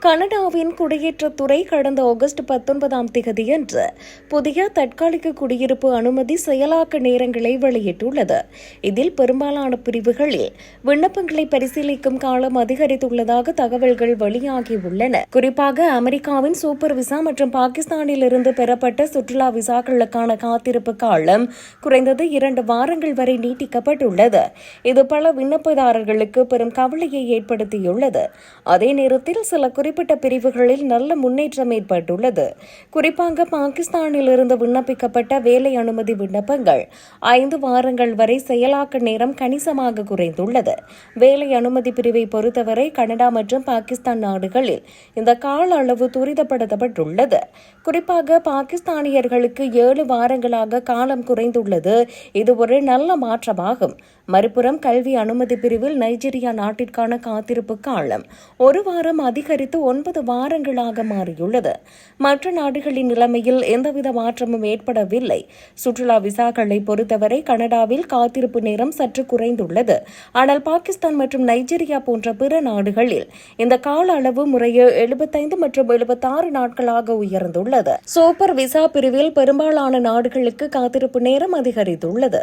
கனடாவின் குடியேற்றத்துறை கடந்த ஆகஸ்ட் 19ஆம் தேதியன்று புதிய தற்காலிக குடியிருப்பு அனுமதி செயலாக்க நேரங்களை வெளியிட்டுள்ளது. இதில் பெரும்பாலான பிரிவுகளில் விண்ணப்பங்களை பரிசீலிக்கும் காலம் அதிகரித்துள்ளதாக தகவல்கள் வெளியாகியுள்ளன. குறிப்பாக அமெரிக்காவின் சூப்பர் விசா மற்றும் பாகிஸ்தானில் இருந்து பெறப்பட்ட சுற்றுலா விசாக்களுக்கான காத்திருப்பு காலம் குறைந்தது 2 வாரங்கள் வரை நீட்டிக்கப்பட்டுள்ளது. இது பல விண்ணப்பதாரர்களுக்கு பெரும் கவலையை ஏற்படுத்தியுள்ளது. அதே நேரத்தில் சில குறிப்பிட்ட பிரிவுகளில் நல்ல முன்னேற்றம் ஏற்பட்டுள்ளது. குறிப்பாக பாகிஸ்தானில் இருந்து விண்ணப்பிக்கப்பட்ட வேலை அனுமதி விண்ணப்பங்கள் 5 வாரங்கள் வரை செயலாக்க நேரம் கணிசமாக குறைந்துள்ளது. வேலை அனுமதி பிரிவை பொறுத்தவரை கனடா மற்றும் பாகிஸ்தான் நாடுகளில் இந்த கால அளவு துரிதப்படுத்தப்பட்டுள்ளது. குறிப்பாக பாகிஸ்தானியர்களுக்கு 7 வாரங்களாக காலம் குறைந்துள்ளது. இது ஒரு நல்ல மாற்றமாகும். மறுபுறம் கல்வி அனுமதி பிரிவில் நைஜீரியா நாட்டிற்கான காத்திருப்பு காலம் 1 வாரம் அதிகரித்து 9 வாரங்களாக மாறியுள்ளது. மற்ற நாடுகளின் நிலைமையில் எந்தவித மாற்றமும் ஏற்படவில்லை. சுற்றுலா விசாக்களை பொறுத்தவரை கனடாவில் காத்திருப்பு நேரம் சற்று குறைந்துள்ளது. ஆனால் பாகிஸ்தான் மற்றும் நைஜீரியா போன்ற பிற நாடுகளில் இந்த கால அளவு முறையே 75 மற்றும் 76 நாட்களாக உயர்ந்துள்ளது. சூப்பர் விசா பிரிவில் பெரும்பாலான நாடுகளுக்கு காத்திருப்பு நேரம் அதிகரித்துள்ளது.